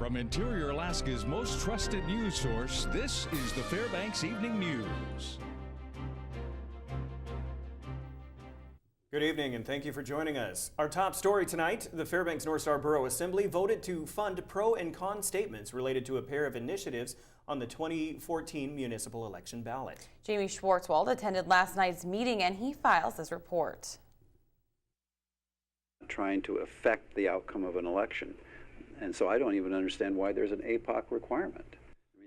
From Interior Alaska's most trusted news source, this is the Fbx Evening News. Good evening and thank you for joining us. Our top story tonight, the Fairbanks North Star Borough Assembly voted to fund pro and con statements related to a pair of initiatives on the 2014 municipal election ballot. Jamie Schwartzwald attended last night's meeting and he files this report. Trying to affect the outcome of an election. And so I don't even understand why there's an APOC requirement.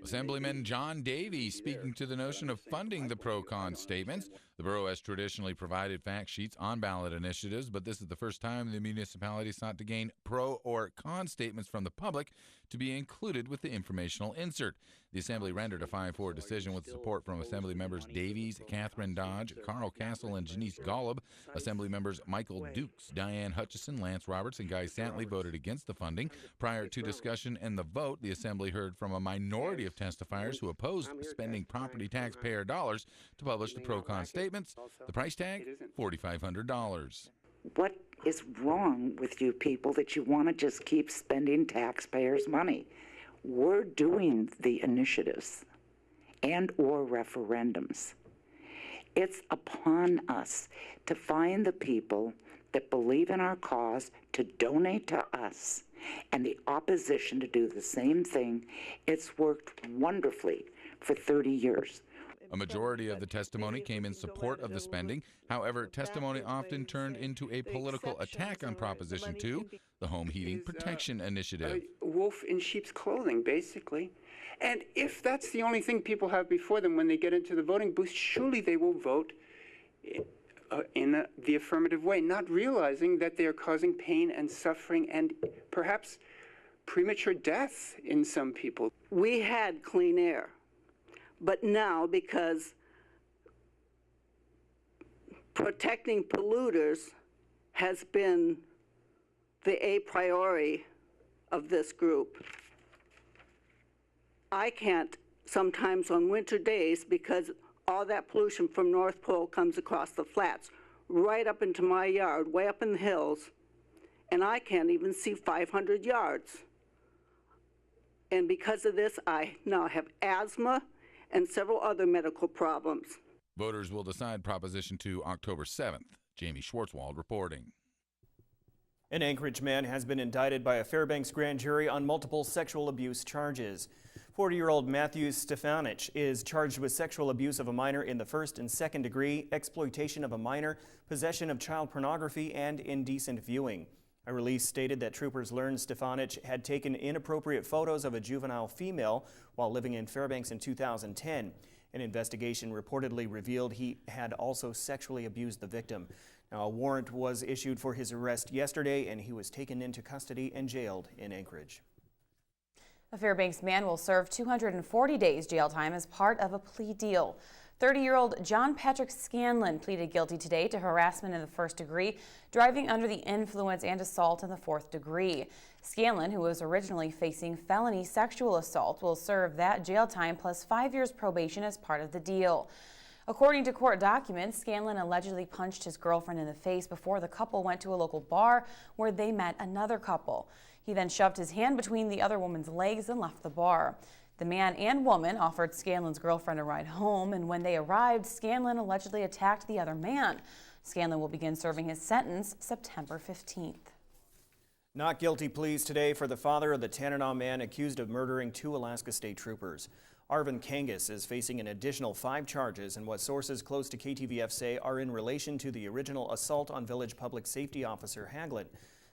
Assemblyman John Davies speaking to the notion of funding the pro-con statements. The borough has traditionally provided fact sheets on ballot initiatives, but this is the first time the municipality sought to gain pro or con statements from the public to be included with the informational insert. The Assembly rendered a 5-4 decision with support from Assembly members Davies, Catherine Dodge, Carl Castle, and Janice Golub. Assembly members Michael Dukes, Diane Hutchison, Lance Roberts, and Guy Santley voted against the funding. Prior to discussion and the vote, the Assembly heard from a minority of testifiers who opposed spending property taxpayer dollars to publish the pro-con statements. The price tag, $4,500. What is wrong with you people that you want to just keep spending taxpayers' money? We're doing the initiatives and or referendums. It's upon us to find the people that believe in our cause to donate to us and the opposition to do the same thing. It's worked wonderfully for 30 years. A majority of the testimony came in support of the spending. However, testimony often turned into a political attack on Proposition 2, the Home Heating Protection Initiative. Wolf in sheep's clothing, basically. And if that's the only thing people have before them when they get into the voting booth, surely they will vote in the affirmative way, not realizing that they are causing pain and suffering and perhaps premature death in some people. We had clean air. But now, because protecting polluters has been the a priori of this group, I can't sometimes on winter days because all that pollution from North Pole comes across the flats, right up into my yard, way up in the hills, and I can't even see 500 yards. And because of this, I now have asthma and several other medical problems. Voters will decide Proposition 2 October 7th. Jamie Schwartzwald reporting. An Anchorage man has been indicted by a Fairbanks grand jury on multiple sexual abuse charges. 40-year-old Matthew Stefanich is charged with sexual abuse of a minor in the first and second degree, exploitation of a minor, possession of child pornography, and indecent viewing. A release stated that troopers learned Stefanich had taken inappropriate photos of a juvenile female while living in Fairbanks in 2010. An investigation reportedly revealed he had also sexually abused the victim. Now, a warrant was issued for his arrest yesterday, and he was taken into custody and jailed in Anchorage. A Fairbanks man will serve 240 days jail time as part of a plea deal. 30-year-old John Patrick Scanlon pleaded guilty today to harassment in the first degree, driving under the influence, and assault in the fourth degree. Scanlon, who was originally facing felony sexual assault, will serve that jail time plus 5 years probation as part of the deal. According to court documents, Scanlon allegedly punched his girlfriend in the face before the couple went to a local bar where they met another couple. He then shoved his hand between the other woman's legs and left the bar. The man and woman offered Scanlon's girlfriend a ride home, and when they arrived, Scanlon allegedly attacked the other man. Scanlon will begin serving his sentence September 15th. Not guilty pleas today for the father of the Tanana man accused of murdering 2 Alaska State troopers. Arvin Kangas is facing an additional 5 charges in what sources close to KTVF say are in relation to the original assault on Village Public Safety Officer Haglin.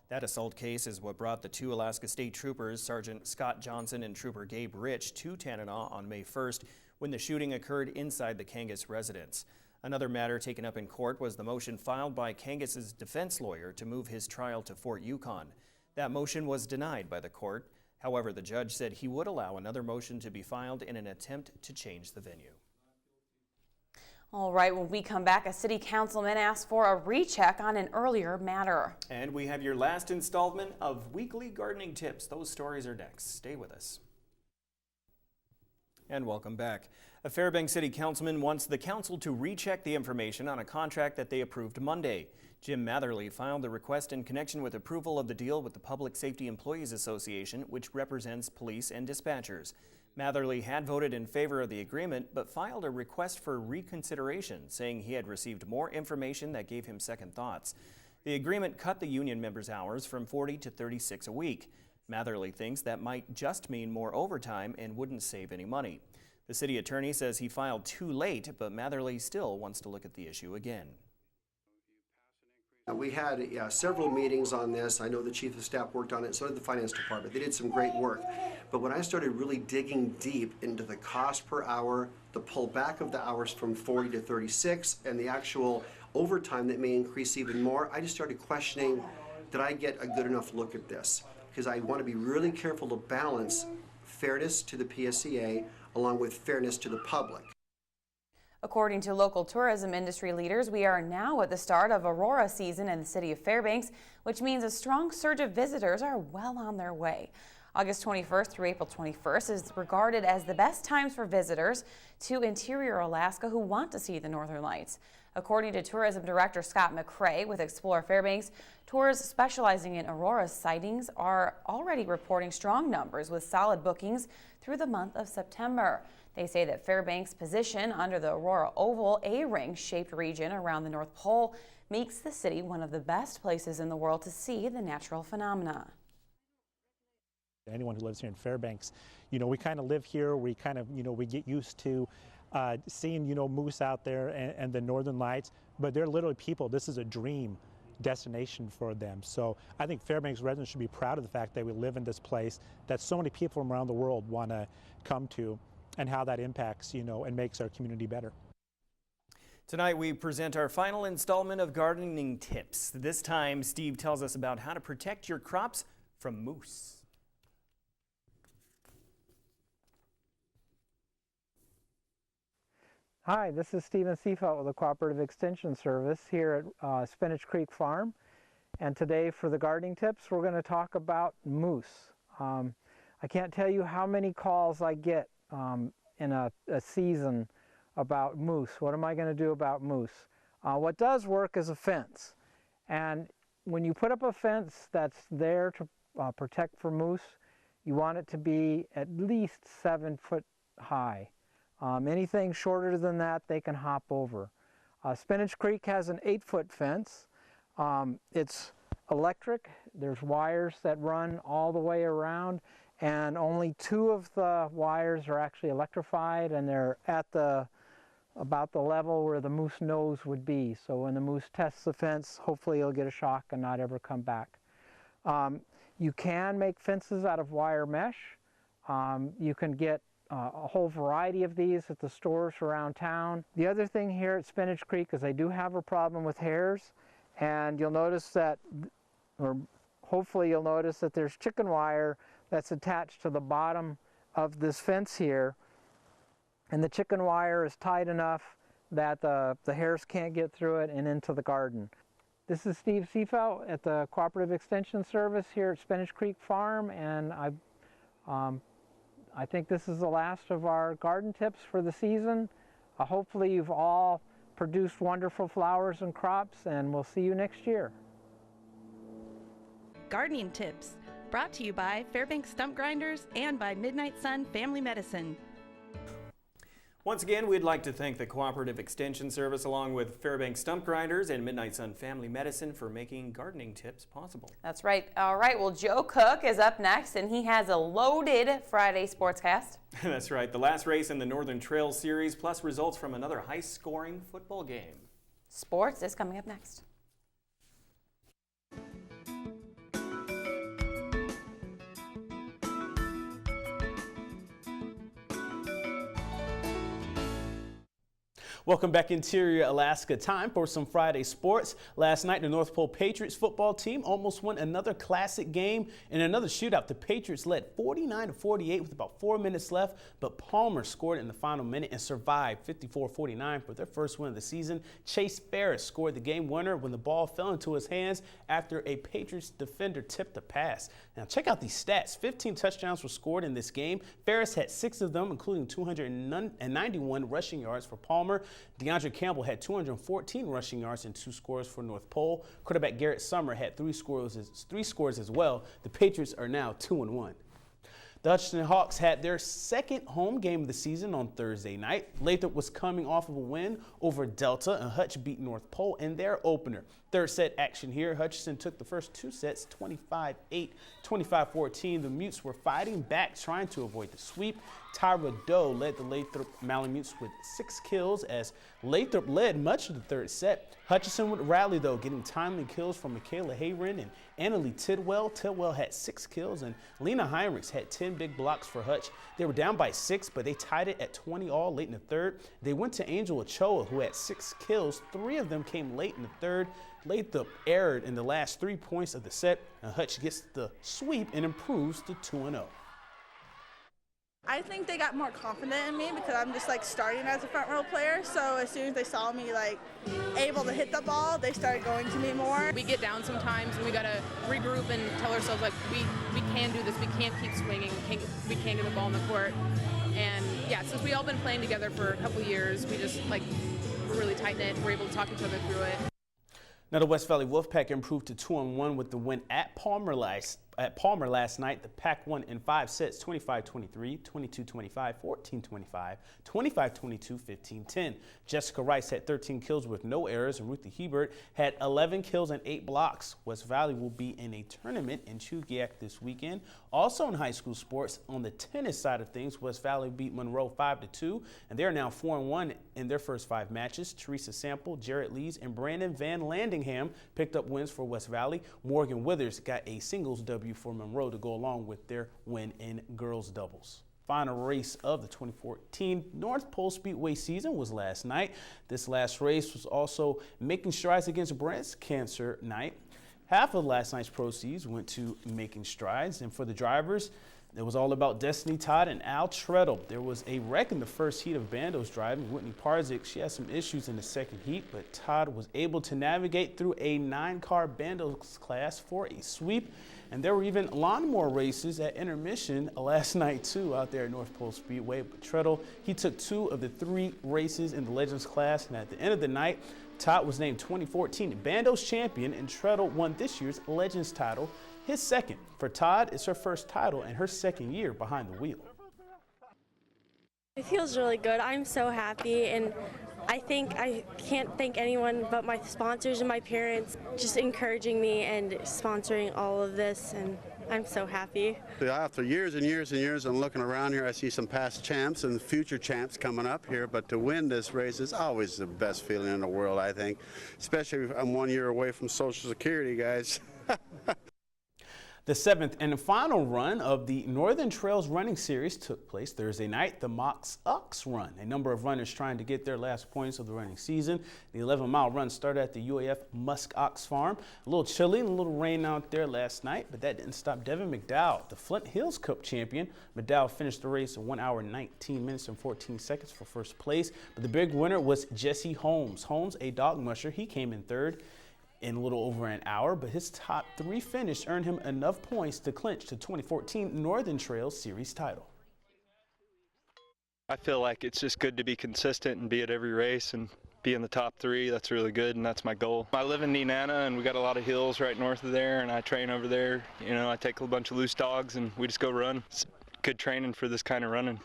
That assault case is what brought the 2 Alaska State troopers, Sergeant Scott Johnson and Trooper Gabe Rich, to Tanana on May 1st when the shooting occurred inside the Kangas residence. Another matter taken up in court was the motion filed by Kangas's defense lawyer to move his trial to Fort Yukon. That motion was denied by the court. However, the judge said he would allow another motion to be filed in an attempt to change the venue. All right, when we come back, a city councilman asked for a recheck on an earlier matter. And we have your last installment of weekly gardening tips. Those stories are next. Stay with us. And welcome back. A Fairbanks City councilman wants the council to recheck the information on a contract that they approved Monday. Jim Matherly filed the request in connection with approval of the deal with the Public Safety Employees Association, which represents police and dispatchers. Matherly had voted in favor of the agreement, but filed a request for reconsideration, saying he had received more information that gave him second thoughts. The agreement cut the union members' hours from 40 to 36 a week. Matherly thinks that might just mean more overtime and wouldn't save any money. The city attorney says he filed too late, but Matherly still wants to look at the issue again. We had several meetings on this. I know the chief of staff worked on it, so did the finance department. They did some great work. But when I started really digging deep into the cost per hour, the pullback of the hours from 40 to 36, and the actual overtime that may increase even more, I just started questioning, did I get a good enough look at this? Because I want to be really careful to balance fairness to the PSCA along with fairness to the public. According to local tourism industry leaders, we are now at the start of Aurora season in the city of Fairbanks, which means a strong surge of visitors are well on their way. August 21st through April 21st is regarded as the best times for visitors to interior Alaska who want to see the Northern Lights. According to Tourism Director Scott McCrae with Explore Fairbanks, tours specializing in Aurora sightings are already reporting strong numbers with solid bookings through the month of September. They say that Fairbanks' position under the Aurora Oval A-ring shaped region around the North Pole makes the city one of the best places in the world to see the natural phenomena. Anyone who lives here in Fairbanks, we kind of live here. We kind of, we get used to seeing, moose out there and the Northern Lights, but they're literally people. This is a dream destination for them. So I think Fairbanks residents should be proud of the fact that we live in this place that so many people from around the world want to come to, and how that impacts, and makes our community better. Tonight we present our final installment of gardening tips. This time Steve tells us about how to protect your crops from moose. Hi, this is Stephen Seifelt with the Cooperative Extension Service here at Spinach Creek Farm. And today for the gardening tips, we're going to talk about moose. I can't tell you how many calls I get in a season about moose. What am I going to do about moose? What does work is a fence. And when you put up a fence that's there to protect from moose, you want it to be at least 7 foot high. Anything shorter than that, they can hop over. Spinach Creek has an 8-foot fence. It's electric. There's wires that run all the way around, and only 2 of the wires are actually electrified, and they're at about the level where the moose nose would be. So when the moose tests the fence, hopefully he'll get a shock and not ever come back. You can make fences out of wire mesh. You can get a whole variety of these at the stores around town. The other thing here at Spinach Creek is I do have a problem with hares, and you'll notice that, or hopefully you'll notice that there's chicken wire that's attached to the bottom of this fence here, and the chicken wire is tight enough that the hares can't get through it and into the garden. This is Steve Seifelt at the Cooperative Extension Service here at Spinach Creek Farm, and I think this is the last of our garden tips for the season. Hopefully you've all produced wonderful flowers and crops, and we'll see you next year. Gardening tips brought to you by Fairbanks Stump Grinders and by Midnight Sun Family Medicine. Once again, we'd like to thank the Cooperative Extension Service along with Fairbanks Stump Grinders and Midnight Sun Family Medicine for making gardening tips possible. That's right. All right, well, Joe Cook is up next, and he has a loaded Friday sportscast. That's right. The last race in the Northern Trail Series, plus results from another high-scoring football game. Sports is coming up next. Welcome back, Interior Alaska. Time for some Friday sports. Last night, the North Pole Patriots football team almost won another classic game in another shootout. The Patriots led 49-48 with about 4 minutes left, but Palmer scored in the final minute and survived 54-49 for their first win of the season. Chase Ferris scored the game winner when the ball fell into his hands after a Patriots defender tipped a pass. Now check out these stats. 15 touchdowns were scored in this game. Ferris had 6 of them, including 291 rushing yards for Palmer. DeAndre Campbell had 214 rushing yards and 2 scores for North Pole. Quarterback Garrett Summer had 3 scores as well. The Patriots are now 2-1. The Hutchinson Hawks had their second home game of the season on Thursday night. Lathrop was coming off of a win over Delta, and Hutch beat North Pole in their opener. Third set action here. Hutchinson took the first 2 sets 25-8, 25-14. The Mutes were fighting back, trying to avoid the sweep. Tyra Doe led the Lathrop Malamutes with 6 kills as Lathrop led much of the third set. Hutchinson would rally, though, getting timely kills from Michaela Hayren and Annalie Tidwell. Tidwell had 6 kills, and Lena Heinrichs had 10 big blocks for Hutch. They were down by 6, but they tied it at 20 all late in the third. They went to Angel Ochoa, who had 6 kills. 3 of them came late in the third. Lathrop erred in the last 3 points of the set, and Hutch gets the sweep and improves to 2-0. I think they got more confident in me because I'm just like starting as a front row player. So as soon as they saw me like able to hit the ball, they started going to me more. We get down sometimes and we got to regroup and tell ourselves like we can do this. We can't keep swinging. We can't get the ball in the court. And yeah, since we all been playing together for a couple years, we just like we're really tight knit. We're able to talk each other through it. Now the West Valley Wolfpack improved to 2-1 with the win at Palmer last night. The Pack won in 5 sets, 25-23, 22-25, 14-25, 25-22, 15-10. Jessica Rice had 13 kills with no errors, and Ruthie Hebert had 11 kills and 8 blocks. West Valley will be in a tournament in Chugiak this weekend. Also in high school sports, on the tennis side of things, West Valley beat Monroe 5-2, and they are now 4-1 in their first 5 matches. Teresa Sample, Jarrett Lees, and Brandon Van Landingham picked up wins for West Valley. Morgan Withers got a singles W for Monroe to go along with their win in girls doubles. Final race of the 2014 North Pole Speedway season was last night. This last race was also Making Strides Against Breast Cancer Night. Half of last night's proceeds went to Making Strides, and for the drivers, it was all about Destiny Todd and Al Treadle. There was a wreck in the first heat of Bandos driving. Whitney Parzik, she had some issues in the second heat, but Todd was able to navigate through a 9-car Bandos class for a sweep. And there were even lawnmower races at intermission last night, too, out there at North Pole Speedway. But Treadle, he took 2 of the 3 races in the Legends class. And at the end of the night, Todd was named 2014 Bandos champion, and Treadle won this year's Legends title, his second. For Todd, it's her first title and her second year behind the wheel. It feels really good. I'm so happy, and I think I can't thank anyone but my sponsors and my parents just encouraging me and sponsoring all of this, and I'm so happy. After years and years and years and looking around here, I see some past champs and future champs coming up here, but to win this race is always the best feeling in the world, I think, especially if I'm 1 year away from Social Security, guys. The 7th and final run of the Northern Trails Running Series took place Thursday night, the Mox Ox Run. A number of runners trying to get their last points of the running season. The 11-mile run started at the UAF Musk Ox Farm. A little chilly and a little rain out there last night, but that didn't stop Devin McDowell, the Flint Hills Cup champion. McDowell finished the race in 1 hour, 19 minutes and 14 seconds for first place, but the big winner was Jesse Holmes. Holmes, a dog musher, he came in third in a little over an hour, but his top 3 finish earned him enough points to clinch the 2014 Northern Trails Series title. I feel like it's just good to be consistent and be at every race and be in the top 3. That's really good, and that's my goal. I live in Nenana, and we got a lot of hills right north of there, and I train over there. You know, I take a bunch of loose dogs, and we just go run. It's good training for this kind of running.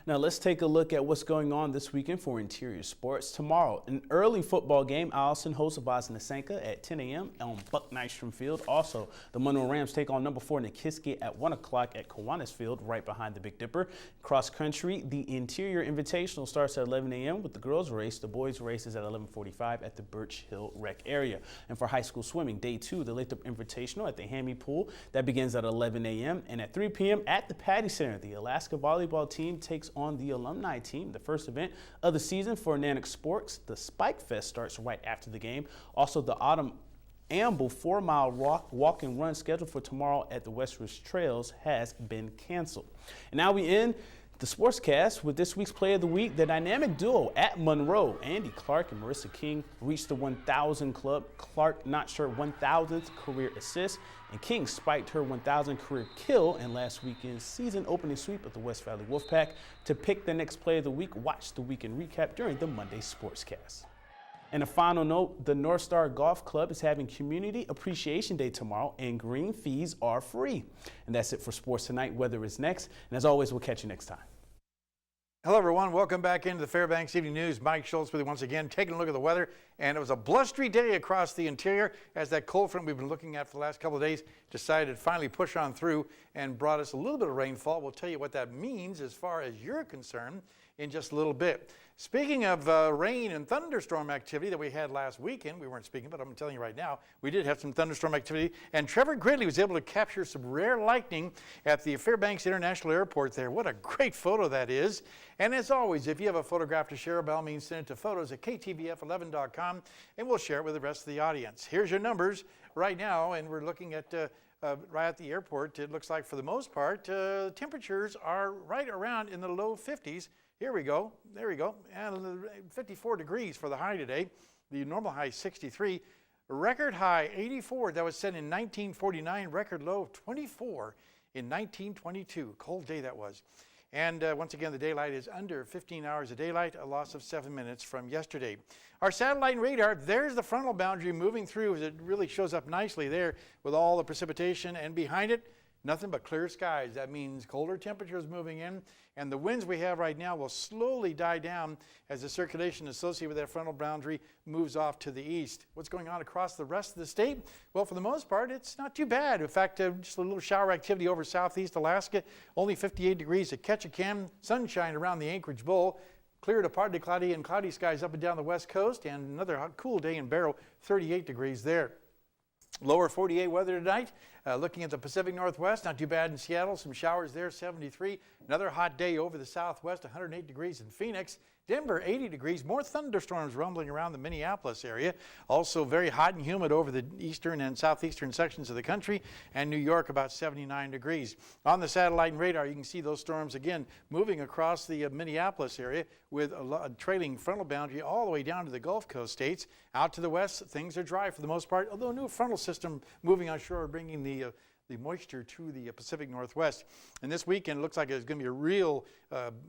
Now let's take a look at what's going on this weekend for Interior Sports. Tomorrow, an early football game. Allison hosts Bosnasenka at 10 a.m. on Buck Nystrom Field. Also, the Monroe Rams take on number 4 Nikiski at 1 o'clock at Kiwanis Field, right behind the Big Dipper. Cross country, the Interior Invitational starts at 11 a.m. with the girls race. The boys race is at 11:45 at the Birch Hill Rec area. And for high school swimming, day 2, the Lathrop Invitational at the Hammy Pool. That begins at 11 a.m. And at 3 p.m. at the Patty Center, the Alaska volleyball team takes on the alumni team. The first event of the season for Nanook Sports, the Spike Fest, starts right after the game. Also, the Autumn Amble 4-mile walk and run scheduled for tomorrow at the West Ridge Trails has been canceled. And now we end the Sportscast with this week's Play of the Week. The dynamic duo at Monroe, Andy Clark and Marissa King, reached the 1,000 club. Clark notched her 1,000th career assist, and King spiked her 1,000th career kill in last weekend's season opening sweep of the West Valley Wolfpack. To pick the next Play of the Week, watch the weekend recap during the Monday Sportscast. And a final note, the North Star Golf Club is having Community Appreciation Day tomorrow, and green fees are free. And that's it for Sports Tonight. Weather is next. And as always, we'll catch you next time. Hello, everyone. Welcome back into the Fbx Evening News. Mike Schultz with you once again, taking a look at the weather. And it was a blustery day across the interior as that cold front we've been looking at for the last couple of days decided to finally push on through and brought us a little bit of rainfall. We'll tell you what that means as far as you're concerned in just a little bit. Speaking of rain and thunderstorm activity that we had last weekend, we weren't speaking, but I'm telling you right now, we did have some thunderstorm activity, and Trevor Gridley was able to capture some rare lightning at the Fairbanks International Airport there. What a great photo that is. And as always, if you have a photograph to share, by all means, send it to photos@ktvf11.com, and we'll share it with the rest of the audience. Here's your numbers right now, and we're looking at right at the airport. It looks like for the most part, temperatures are right around in the low 50s. Here we go. There we go. And 54 degrees for the high today. The normal high is 63. Record high 84. That was set in 1949. Record low of 24 in 1922. Cold day that was. And once again, the daylight is under 15 hours of daylight, a loss of 7 minutes from yesterday. Our satellite and radar, there's the frontal boundary moving through. It really shows up nicely there with all the precipitation, and behind it, nothing but clear skies. That means colder temperatures moving in, and the winds we have right now will slowly die down as the circulation associated with that frontal boundary moves off to the east. What's going on across the rest of the state? Well, for the most part, it's not too bad. In fact, just a little shower activity over southeast Alaska, only 58 degrees at Ketchikan, sunshine around the Anchorage Bowl, clear to partly cloudy and cloudy skies up and down the west coast, and another hot, cool day in Barrow, 38 degrees there. Lower 48 weather tonight. Looking at the Pacific Northwest, not too bad in Seattle. Some showers there, 73. Another hot day over the southwest, 108 degrees in Phoenix. Denver, 80 degrees. More thunderstorms rumbling around the Minneapolis area. Also very hot and humid over the eastern and southeastern sections of the country. And New York, about 79 degrees. On the satellite and radar, you can see those storms again moving across the Minneapolis area with a trailing frontal boundary all the way down to the Gulf Coast states. Out to the west, things are dry for the most part, although a new frontal system moving on shore, bringing the moisture to the Pacific Northwest. And this weekend, it looks like there's going to be a real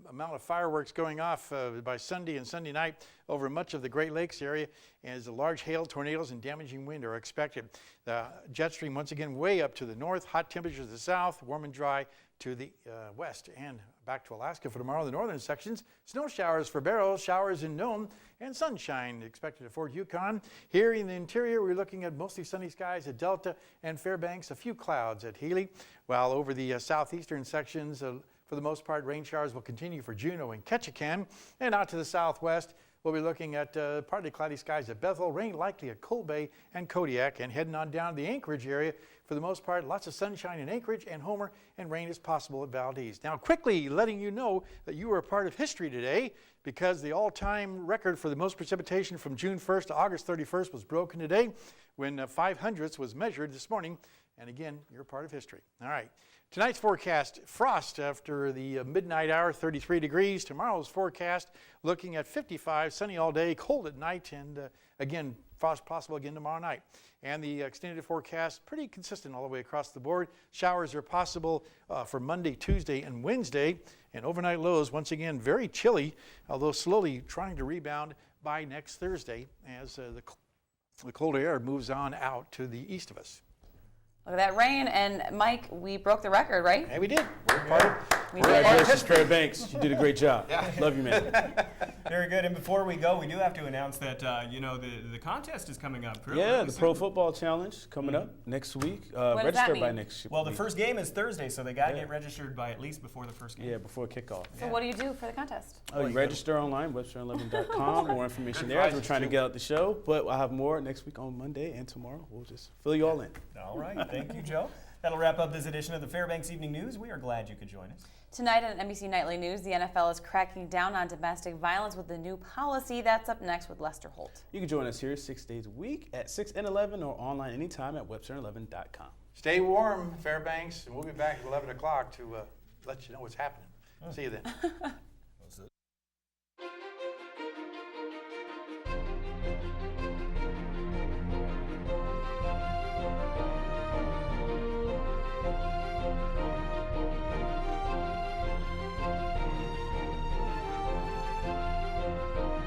amount of fireworks going off by Sunday and Sunday night over much of the Great Lakes area, as the large hail, tornadoes, and damaging wind are expected. The jet stream once again way up to the north, hot temperatures to the south, warm and dry to the west. And back to Alaska for tomorrow, the northern sections. Snow showers for Barrow, showers in Nome, and sunshine expected at Fort Yukon. Here in the interior, we're looking at mostly sunny skies at Delta and Fairbanks, a few clouds at Healy. While over the southeastern sections, for the most part, rain showers will continue for Juneau and Ketchikan. And out to the southwest, we'll be looking at partly cloudy skies at Bethel, rain likely at Cold Bay and Kodiak, and heading on down to the Anchorage area. For the most part, lots of sunshine in Anchorage and Homer, and rain is possible at Valdez. Now, quickly letting you know that you are a part of history today, because the all-time record for the most precipitation from June 1st to August 31st was broken today when 5 hundredths was measured this morning. And again, you're part of history. All right. Tonight's forecast, frost after the midnight hour, 33 degrees. Tomorrow's forecast, looking at 55, sunny all day, cold at night, and again, frost possible again tomorrow night. And the extended forecast, pretty consistent all the way across the board. Showers are possible for Monday, Tuesday, and Wednesday. And overnight lows, once again, very chilly, although slowly trying to rebound by next Thursday as the colder air moves on out to the east of us. Look at that rain, and Mike, we broke the record, right? Yeah, we did. We're part of Congratulations, Fairbanks. You did a great job. Yeah. Love you, man. Very good. And before we go, we do have to announce that the contest is coming up. Yeah, the Pro Football Challenge coming up next week. Register by next week. Well, the first game is Thursday, so they got to get registered by at least before the first game. Yeah, before kickoff. So what do you do for the contest? Oh, you register online, webster11.com. More information there as we're trying to get out the show. But I'll have more next week on Monday and tomorrow. We'll just fill you all in. All right. Thank you, Joe. That'll wrap up this edition of the Fairbanks Evening News. We are glad you could join us. Tonight on NBC Nightly News, the NFL is cracking down on domestic violence with a new policy. That's up next with Lester Holt. You can join us here 6 days a week at 6 and 11 or online anytime at webster11.com. Stay warm, Fairbanks, and we'll be back at 11 o'clock to let you know what's happening. See you then.